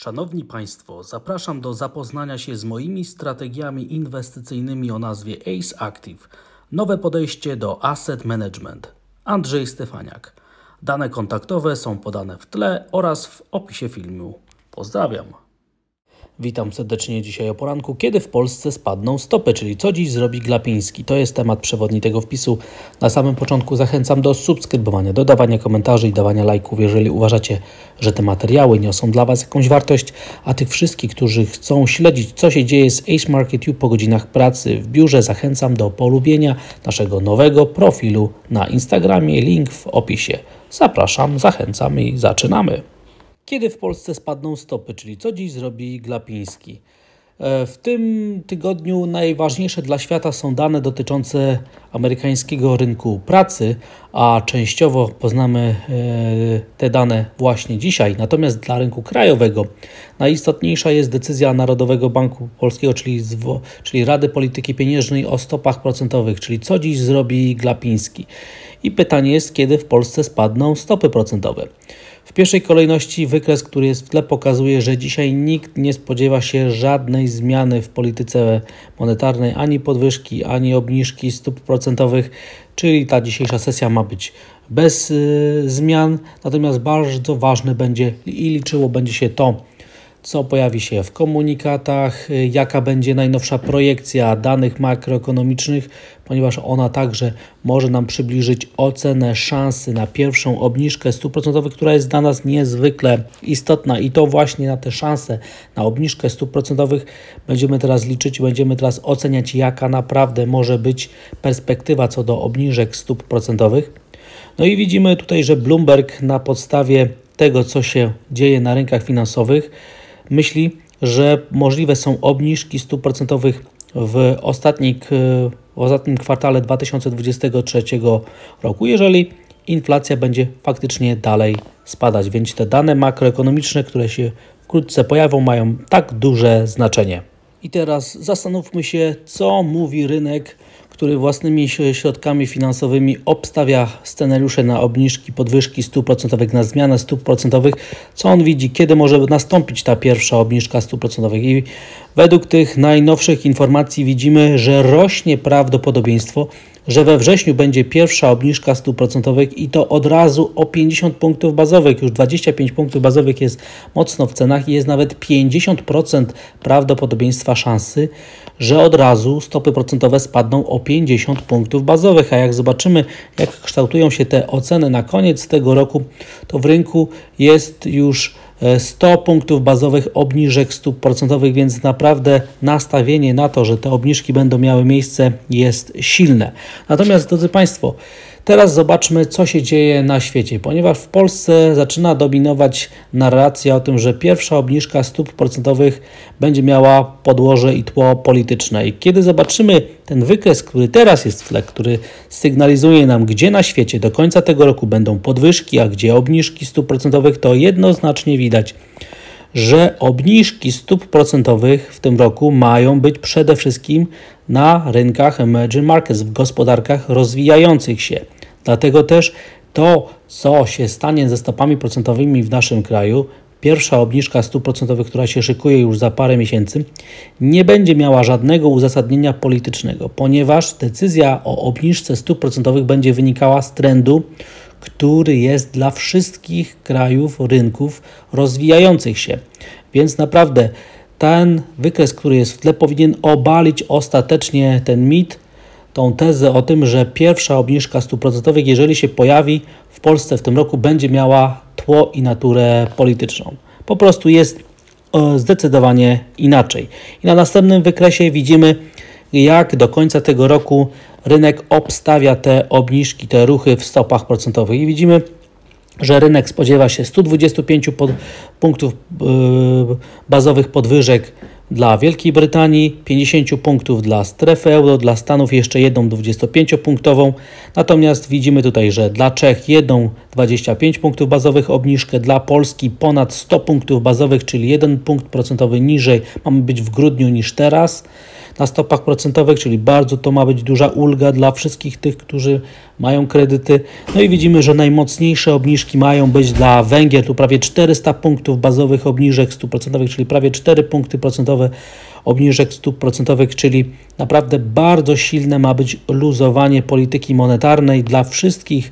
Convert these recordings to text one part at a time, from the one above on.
Szanowni Państwo, zapraszam do zapoznania się z moimi strategiami inwestycyjnymi o nazwie ACE Active. Nowe podejście do asset management. Andrzej Stefaniak. Dane kontaktowe są podane w tle oraz w opisie filmu. Pozdrawiam. Witam serdecznie dzisiaj o poranku, kiedy w Polsce spadną stopy, czyli co dziś zrobi Glapiński. To jest temat przewodni tego wpisu. Na samym początku zachęcam do subskrybowania, dodawania komentarzy i dawania lajków, jeżeli uważacie, że te materiały niosą dla Was jakąś wartość, a tych wszystkich, którzy chcą śledzić, co się dzieje z Ace Market U po godzinach pracy w biurze, zachęcam do polubienia naszego nowego profilu na Instagramie, link w opisie. Zapraszam, zachęcam i zaczynamy. Kiedy w Polsce spadną stopy, czyli co dziś zrobi Glapiński? W tym tygodniu najważniejsze dla świata są dane dotyczące amerykańskiego rynku pracy, a częściowo poznamy te dane właśnie dzisiaj. Natomiast dla rynku krajowego najistotniejsza jest decyzja Narodowego Banku Polskiego, czyli Rady Polityki Pieniężnej o stopach procentowych, czyli co dziś zrobi Glapiński. I pytanie jest, kiedy w Polsce spadną stopy procentowe. W pierwszej kolejności wykres, który jest w tle, pokazuje, że dzisiaj nikt nie spodziewa się żadnej zmiany w polityce monetarnej, ani podwyżki, ani obniżki stóp procentowych, czyli ta dzisiejsza sesja ma być bez zmian. Natomiast bardzo ważne będzie i liczyło będzie się to, co pojawi się w komunikatach, jaka będzie najnowsza projekcja danych makroekonomicznych, ponieważ ona także może nam przybliżyć ocenę szansy na pierwszą obniżkę stóp procentowych, która jest dla nas niezwykle istotna i to właśnie na te szanse na obniżkę stóp procentowych będziemy teraz liczyć, będziemy teraz oceniać, jaka naprawdę może być perspektywa co do obniżek stóp procentowych. No i widzimy tutaj, że Bloomberg na podstawie tego, co się dzieje na rynkach finansowych, myśli, że możliwe są obniżki stóp procentowych w ostatnim kwartale 2023 roku, jeżeli inflacja będzie faktycznie dalej spadać. Więc te dane makroekonomiczne, które się wkrótce pojawią, mają tak duże znaczenie. I teraz zastanówmy się, co mówi rynek, który własnymi środkami finansowymi obstawia scenariusze na obniżki, podwyżki stóp procentowych, na zmianę stóp procentowych, co on widzi, kiedy może nastąpić ta pierwsza obniżka stóp procentowych. I według tych najnowszych informacji widzimy, że rośnie prawdopodobieństwo, że we wrześniu będzie pierwsza obniżka stóp procentowych i to od razu o 50 punktów bazowych. Już 25 punktów bazowych jest mocno w cenach i jest nawet 50% prawdopodobieństwa szansy, że od razu stopy procentowe spadną o 50 punktów bazowych. A jak zobaczymy, jak kształtują się te oceny na koniec tego roku, to w rynku jest już 100 punktów bazowych obniżek stóp procentowych, więc naprawdę nastawienie na to, że te obniżki będą miały miejsce, jest silne. Natomiast, drodzy Państwo, teraz zobaczmy, co się dzieje na świecie, ponieważ w Polsce zaczyna dominować narracja o tym, że pierwsza obniżka stóp procentowych będzie miała podłoże i tło polityczne. I kiedy zobaczymy ten wykres, który teraz jest w tle, który sygnalizuje nam, gdzie na świecie do końca tego roku będą podwyżki, a gdzie obniżki stóp procentowych, to jednoznacznie widać, że obniżki stóp procentowych w tym roku mają być przede wszystkim na rynkach emerging markets, w gospodarkach rozwijających się. Dlatego też to, co się stanie ze stopami procentowymi w naszym kraju, pierwsza obniżka stóp procentowych, która się szykuje już za parę miesięcy, nie będzie miała żadnego uzasadnienia politycznego, ponieważ decyzja o obniżce stóp procentowych będzie wynikała z trendu, który jest dla wszystkich krajów, rynków rozwijających się. Więc naprawdę ten wykres, który jest w tle, powinien obalić ostatecznie ten mit, tą tezę o tym, że pierwsza obniżka stóp procentowych, jeżeli się pojawi w Polsce w tym roku, będzie miała tło i naturę polityczną. Po prostu jest zdecydowanie inaczej. I na następnym wykresie widzimy, jak do końca tego roku rynek obstawia te obniżki, te ruchy w stopach procentowych. I widzimy, że rynek spodziewa się 125 punktów bazowych podwyżek dla Wielkiej Brytanii, 50 punktów dla strefy euro, dla Stanów jeszcze jedną 25-punktową. Natomiast widzimy tutaj, że dla Czech jedną 25 punktów bazowych obniżkę, dla Polski ponad 100 punktów bazowych, czyli 1 punkt procentowy niżej mamy być w grudniu niż teraz na stopach procentowych, czyli bardzo to ma być duża ulga dla wszystkich tych, którzy mają kredyty. No i widzimy, że najmocniejsze obniżki mają być dla Węgier. Tu prawie 400 punktów bazowych obniżek stóp procentowych, czyli prawie 4 punkty procentowe obniżek stóp procentowych, czyli naprawdę bardzo silne ma być luzowanie polityki monetarnej dla wszystkich,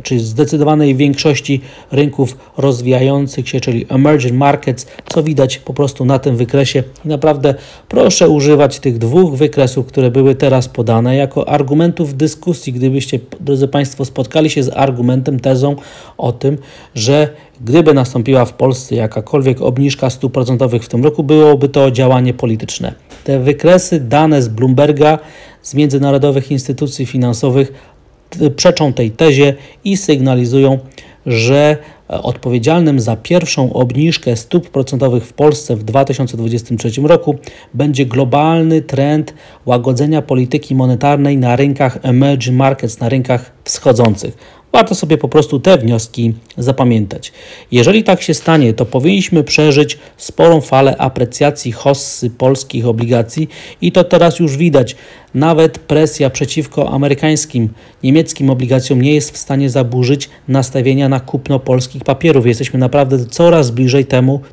czy zdecydowanej większości rynków rozwijających się, czyli emerging markets, co widać po prostu na tym wykresie. I naprawdę proszę używać tych dwóch wykresów, które były teraz podane, jako argumentów w dyskusji, gdybyście, drodzy Państwo, spotkali się z argumentem, tezą o tym, że gdyby nastąpiła w Polsce jakakolwiek obniżka stóp procentowych w tym roku, byłoby to działanie polityczne. Te wykresy dane z Bloomberga, z międzynarodowych instytucji finansowych przeczą tej tezie i sygnalizują, że odpowiedzialnym za pierwszą obniżkę stóp procentowych w Polsce w 2023 roku będzie globalny trend łagodzenia polityki monetarnej na rynkach emerging markets, na rynkach wschodzących. Warto sobie po prostu te wnioski zapamiętać. Jeżeli tak się stanie, to powinniśmy przeżyć sporą falę aprecjacji hossy polskich obligacji i to teraz już widać. Nawet presja przeciwko amerykańskim, niemieckim obligacjom nie jest w stanie zaburzyć nastawienia na kupno polskich papierów. Jesteśmy naprawdę coraz bliżej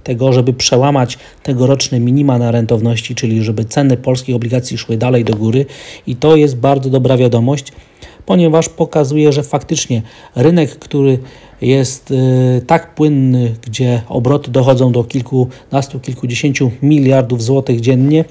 tego, żeby przełamać tegoroczne minima na rentowności, czyli żeby ceny polskich obligacji szły dalej do góry i to jest bardzo dobra wiadomość, ponieważ pokazuje, że faktycznie rynek, który jest tak płynny, gdzie obroty dochodzą do kilkunastu, kilkudziesięciu miliardów złotych dziennie,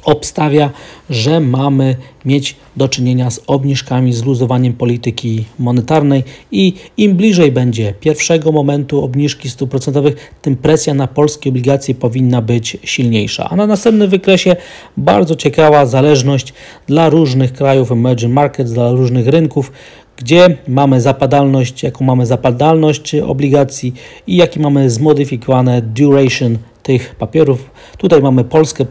obstawia, że mamy mieć do czynienia z obniżkami, z luzowaniem polityki monetarnej i im bliżej będzie pierwszego momentu obniżki stóp procentowych, tym presja na polskie obligacje powinna być silniejsza. A na następnym wykresie bardzo ciekawa zależność dla różnych krajów emerging markets, dla różnych rynków, gdzie mamy zapadalność, jaką mamy zapadalność obligacji i jaki mamy zmodyfikowane duration tych papierów. Tutaj mamy Polskę,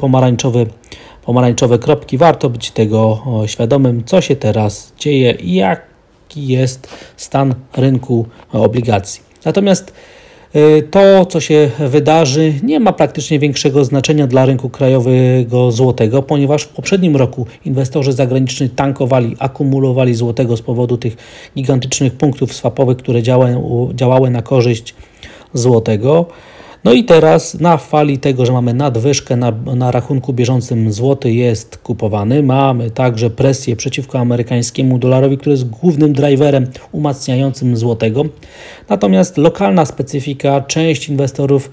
pomarańczowe kropki. Warto być tego świadomym, co się teraz dzieje i jaki jest stan rynku obligacji. Natomiast to, co się wydarzy, nie ma praktycznie większego znaczenia dla rynku krajowego złotego, ponieważ w poprzednim roku inwestorzy zagraniczni tankowali, akumulowali złotego z powodu tych gigantycznych punktów swapowych, które działały na korzyść złotego. No i teraz na fali tego, że mamy nadwyżkę na rachunku bieżącym, złoty jest kupowany. Mamy także presję przeciwko amerykańskiemu dolarowi, który jest głównym driverem umacniającym złotego. Natomiast lokalna specyfika, część inwestorów,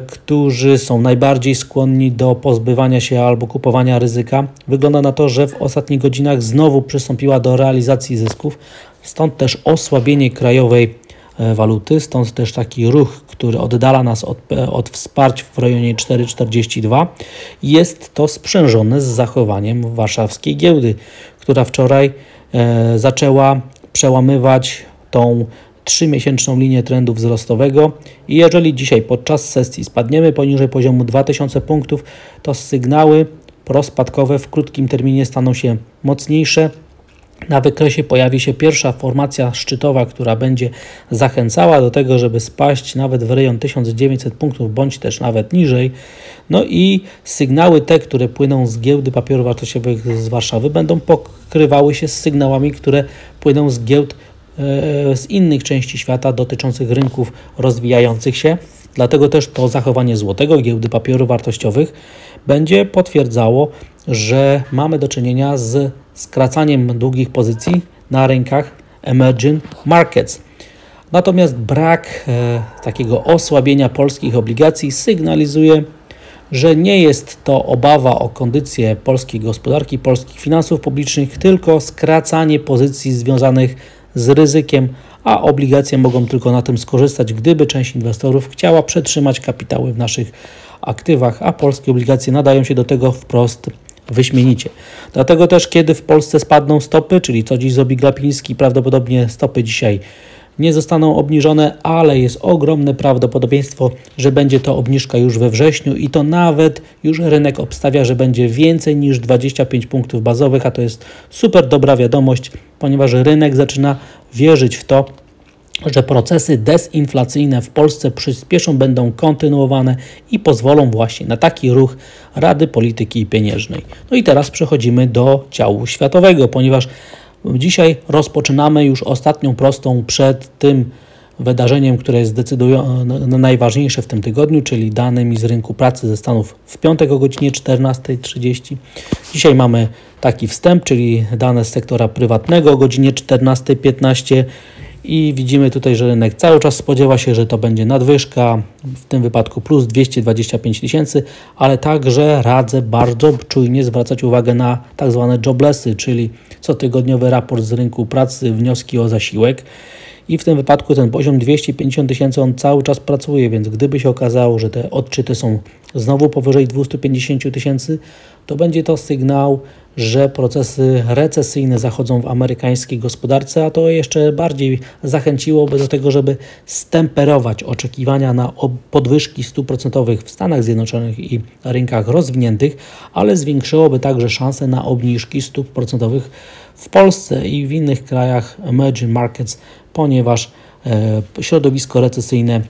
którzy są najbardziej skłonni do pozbywania się albo kupowania ryzyka, wygląda na to, że w ostatnich godzinach znowu przystąpiła do realizacji zysków. Stąd też osłabienie krajowej waluty, stąd też taki ruch, który oddala nas od wsparć w rejonie 4,42. Jest to sprzężone z zachowaniem warszawskiej giełdy, która wczoraj zaczęła przełamywać tą 3-miesięczną linię trendu wzrostowego i jeżeli dzisiaj podczas sesji spadniemy poniżej poziomu 2000 punktów, to sygnały prospadkowe w krótkim terminie staną się mocniejsze. Na wykresie pojawi się pierwsza formacja szczytowa, która będzie zachęcała do tego, żeby spaść nawet w rejon 1900 punktów, bądź też nawet niżej. No i sygnały te, które płyną z giełdy papierów wartościowych z Warszawy, będą pokrywały się z sygnałami, które płyną z giełd z innych części świata dotyczących rynków rozwijających się. Dlatego też to zachowanie złotego, giełdy papierów wartościowych będzie potwierdzało, że mamy do czynienia z skracaniem długich pozycji na rynkach emerging markets. Natomiast brak takiego osłabienia polskich obligacji sygnalizuje, że nie jest to obawa o kondycję polskiej gospodarki, polskich finansów publicznych, tylko skracanie pozycji związanych z ryzykiem, a obligacje mogą tylko na tym skorzystać, gdyby część inwestorów chciała przetrzymać kapitały w naszych aktywach, a polskie obligacje nadają się do tego wprost wyśmienicie. Dlatego też, kiedy w Polsce spadną stopy, czyli co dziś zrobi Glapiński, prawdopodobnie stopy dzisiaj nie zostaną obniżone, ale jest ogromne prawdopodobieństwo, że będzie to obniżka już we wrześniu i to nawet już rynek obstawia, że będzie więcej niż 25 punktów bazowych, a to jest super dobra wiadomość, ponieważ rynek zaczyna wierzyć w to, że procesy dezinflacyjne w Polsce przyspieszą, będą kontynuowane i pozwolą właśnie na taki ruch Rady Polityki Pieniężnej. No i teraz przechodzimy do działu światowego, ponieważ Dzisiaj rozpoczynamy już ostatnią prostą przed tym wydarzeniem, które jest najważniejsze w tym tygodniu, czyli danymi z rynku pracy ze Stanów w piątek o godzinie 14:30. Dzisiaj mamy taki wstęp, czyli dane z sektora prywatnego o godzinie 14:15 i widzimy tutaj, że rynek cały czas spodziewa się, że to będzie nadwyżka, w tym wypadku plus 225 tysięcy, ale także radzę bardzo czujnie zwracać uwagę na tak zwane joblessy, czyli cotygodniowy raport z rynku pracy, wnioski o zasiłek. I w tym wypadku ten poziom 250 tysięcy on cały czas pracuje, więc gdyby się okazało, że te odczyty są znowu powyżej 250 tysięcy, to będzie to sygnał, że procesy recesyjne zachodzą w amerykańskiej gospodarce, a to jeszcze bardziej zachęciłoby do tego, żeby stemperować oczekiwania na podwyżki stóp procentowych w Stanach Zjednoczonych i rynkach rozwiniętych, ale zwiększyłoby także szanse na obniżki stóp procentowych w Polsce i w innych krajach emerging markets, ponieważ środowisko recesyjne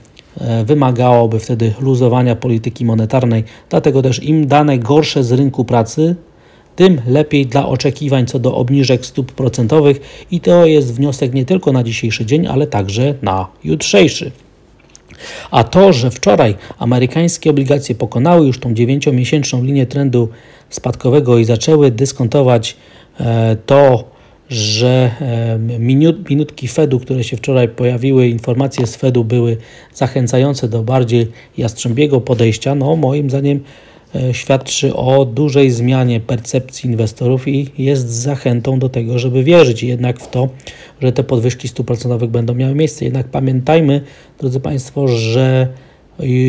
wymagałoby wtedy luzowania polityki monetarnej, dlatego też im dane gorsze z rynku pracy, tym lepiej dla oczekiwań co do obniżek stóp procentowych i to jest wniosek nie tylko na dzisiejszy dzień, ale także na jutrzejszy. A to, że wczoraj amerykańskie obligacje pokonały już tą 9-miesięczną linię trendu spadkowego i zaczęły dyskontować to, że minutki Fedu, które się wczoraj pojawiły, informacje z Fedu były zachęcające do bardziej jastrzębiego podejścia, no moim zdaniem świadczy o dużej zmianie percepcji inwestorów i jest zachętą do tego, żeby wierzyć jednak w to, że te podwyżki stóp procentowych będą miały miejsce. Jednak pamiętajmy, drodzy Państwo, że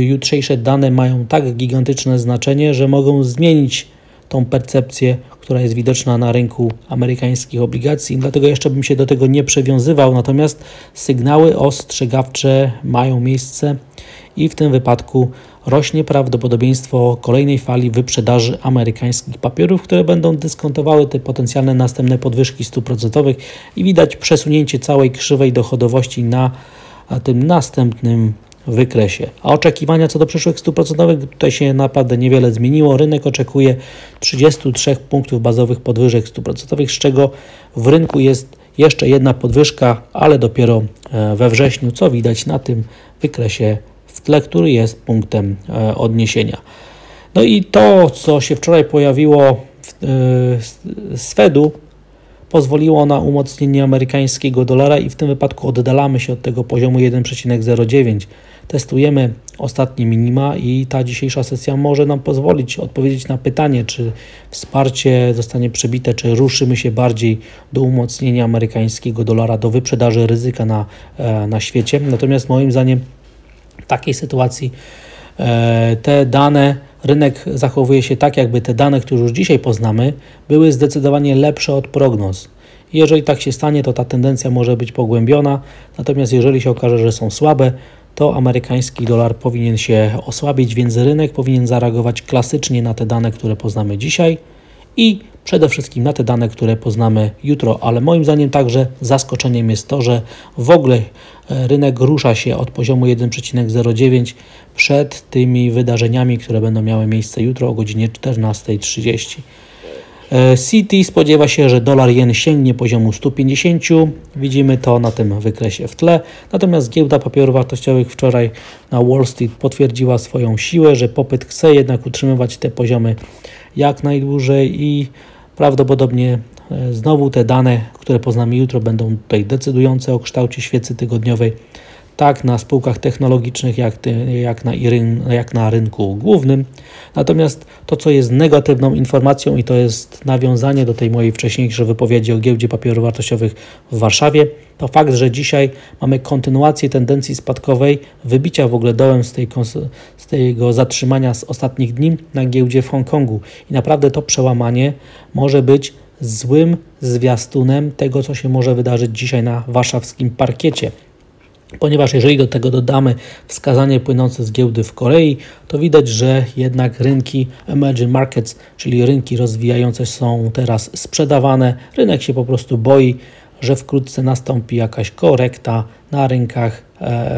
jutrzejsze dane mają tak gigantyczne znaczenie, że mogą zmienić tą percepcję, która jest widoczna na rynku amerykańskich obligacji. Dlatego jeszcze bym się do tego nie przywiązywał, natomiast sygnały ostrzegawcze mają miejsce i w tym wypadku rośnie prawdopodobieństwo kolejnej fali wyprzedaży amerykańskich papierów, które będą dyskontowały te potencjalne następne podwyżki stóp procentowych i widać przesunięcie całej krzywej dochodowości na tym następnym wykresie. A oczekiwania co do przyszłych stóp procentowych tutaj się naprawdę niewiele zmieniło. Rynek oczekuje 33 punktów bazowych podwyżek stóp procentowych, z czego w rynku jest jeszcze jedna podwyżka, ale dopiero we wrześniu, co widać na tym wykresie w tle, który jest punktem odniesienia. No i to, co się wczoraj pojawiło z Fedu, pozwoliło na umocnienie amerykańskiego dolara i w tym wypadku oddalamy się od tego poziomu 1,09. Testujemy ostatnie minima i ta dzisiejsza sesja może nam pozwolić odpowiedzieć na pytanie, czy wsparcie zostanie przebite, czy ruszymy się bardziej do umocnienia amerykańskiego dolara, do wyprzedaży ryzyka na świecie. Natomiast moim zdaniem w takiej sytuacji te dane, rynek zachowuje się tak, jakby te dane, które już dzisiaj poznamy, były zdecydowanie lepsze od prognoz. Jeżeli tak się stanie, to ta tendencja może być pogłębiona, natomiast jeżeli się okaże, że są słabe, to amerykański dolar powinien się osłabić, więc rynek powinien zareagować klasycznie na te dane, które poznamy dzisiaj i przede wszystkim na te dane, które poznamy jutro, ale moim zdaniem także zaskoczeniem jest to, że w ogóle rynek rusza się od poziomu 1,09 przed tymi wydarzeniami, które będą miały miejsce jutro o godzinie 14:30. Citi spodziewa się, że dolar-jen sięgnie poziomu 150. Widzimy to na tym wykresie w tle. Natomiast giełda papierów wartościowych wczoraj na Wall Street potwierdziła swoją siłę, że popyt chce jednak utrzymywać te poziomy jak najdłużej i prawdopodobnie znowu te dane, które poznamy jutro, będą tutaj decydujące o kształcie świecy tygodniowej, tak na spółkach technologicznych, jak na rynku głównym. Natomiast to, co jest negatywną informacją i to jest nawiązanie do tej mojej wcześniejszej wypowiedzi o giełdzie papierów wartościowych w Warszawie, to fakt, że dzisiaj mamy kontynuację tendencji spadkowej, wybicia w ogóle dołem z tego zatrzymania z ostatnich dni na giełdzie w Hongkongu. I naprawdę to przełamanie może być złym zwiastunem tego, co się może wydarzyć dzisiaj na warszawskim parkiecie. Ponieważ jeżeli do tego dodamy wskazanie płynące z giełdy w Korei, to widać, że jednak rynki emerging markets, czyli rynki rozwijające są teraz sprzedawane. Rynek się po prostu boi, że wkrótce nastąpi jakaś korekta na rynkach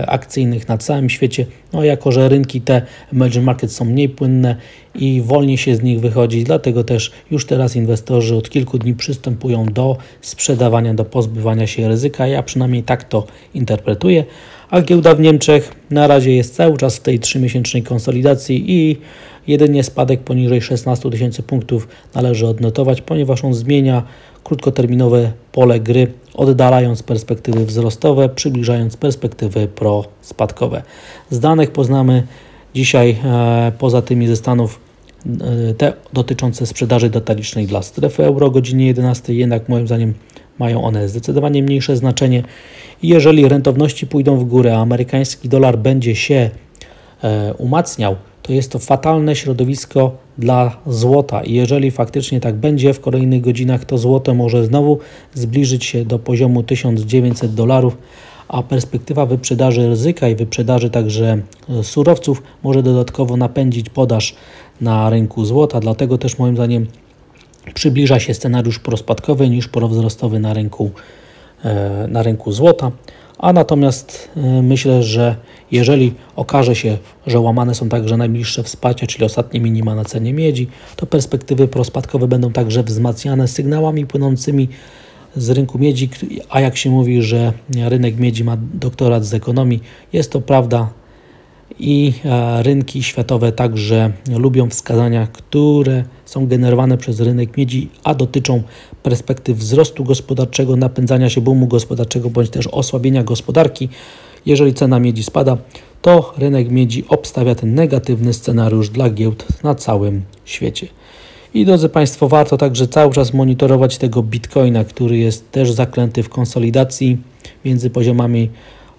akcyjnych na całym świecie, no jako że rynki te emerging markets są mniej płynne i wolniej się z nich wychodzi, dlatego też już teraz inwestorzy od kilku dni przystępują do sprzedawania, do pozbywania się ryzyka. Ja przynajmniej tak to interpretuję, a giełda w Niemczech na razie jest cały czas w tej 3-miesięcznej konsolidacji i jedynie spadek poniżej 16 000 punktów należy odnotować, ponieważ on zmienia krótkoterminowe pole gry, oddalając perspektywy wzrostowe, przybliżając perspektywy prospadkowe. Z danych poznamy dzisiaj, poza tymi ze Stanów, te dotyczące sprzedaży detalicznej dla strefy euro o godzinie 11, jednak moim zdaniem mają one zdecydowanie mniejsze znaczenie. I jeżeli rentowności pójdą w górę, a amerykański dolar będzie się umacniał, to jest to fatalne środowisko dla złota i jeżeli faktycznie tak będzie w kolejnych godzinach, to złoto może znowu zbliżyć się do poziomu $1900, a perspektywa wyprzedaży ryzyka i wyprzedaży także surowców może dodatkowo napędzić podaż na rynku złota, dlatego też moim zdaniem przybliża się scenariusz prospadkowy niż prowzrostowy na rynku złota. A natomiast myślę, że jeżeli okaże się, że łamane są także najbliższe wsparcia, czyli ostatnie minima na cenie miedzi, to perspektywy prospadkowe będą także wzmacniane sygnałami płynącymi z rynku miedzi, a jak się mówi, że rynek miedzi ma doktorat z ekonomii, jest to prawda i rynki światowe także lubią wskazania, które są generowane przez rynek miedzi, a dotyczą perspektyw wzrostu gospodarczego, napędzania się boomu gospodarczego bądź też osłabienia gospodarki. Jeżeli cena miedzi spada, to rynek miedzi obstawia ten negatywny scenariusz dla giełd na całym świecie. I drodzy Państwo, warto także cały czas monitorować tego Bitcoina, który jest też zaklęty w konsolidacji między poziomami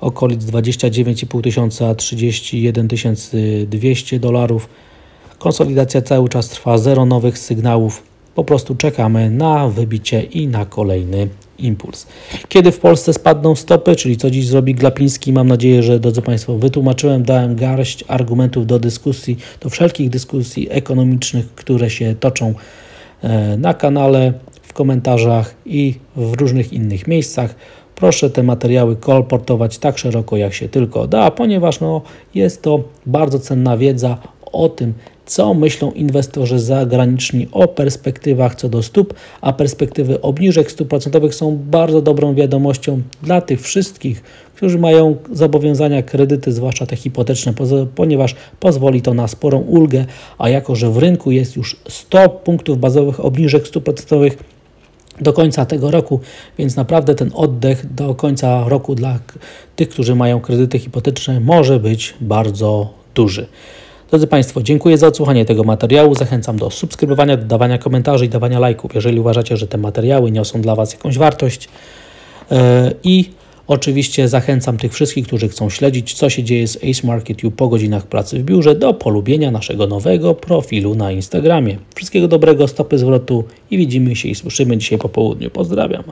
okolic 29,5 tysiąca a 31 200 dolarów. Konsolidacja cały czas trwa, zero nowych sygnałów. Po prostu czekamy na wybicie i na kolejny impuls. Kiedy w Polsce spadną stopy, czyli co dziś zrobi Glapiński, mam nadzieję, że drodzy Państwo wytłumaczyłem, dałem garść argumentów do dyskusji, do wszelkich dyskusji ekonomicznych, które się toczą na kanale, w komentarzach i w różnych innych miejscach. Proszę te materiały kolportować tak szeroko, jak się tylko da, ponieważ jest to bardzo cenna wiedza o tym, co myślą inwestorzy zagraniczni o perspektywach co do stóp, a perspektywy obniżek stóp procentowych są bardzo dobrą wiadomością dla tych wszystkich, którzy mają zobowiązania, kredyty, zwłaszcza te hipoteczne, ponieważ pozwoli to na sporą ulgę, a jako że w rynku jest już 100 punktów bazowych obniżek stóp procentowych do końca tego roku, więc naprawdę ten oddech do końca roku dla tych, którzy mają kredyty hipoteczne, może być bardzo duży. Drodzy Państwo, dziękuję za odsłuchanie tego materiału. Zachęcam do subskrybowania, dodawania komentarzy i dawania lajków, jeżeli uważacie, że te materiały niosą dla Was jakąś wartość. I oczywiście zachęcam tych wszystkich, którzy chcą śledzić, co się dzieje z Ace Market U po godzinach pracy w biurze, do polubienia naszego nowego profilu na Instagramie. Wszystkiego dobrego, stopy zwrotu i widzimy się i słyszymy dzisiaj po południu. Pozdrawiam.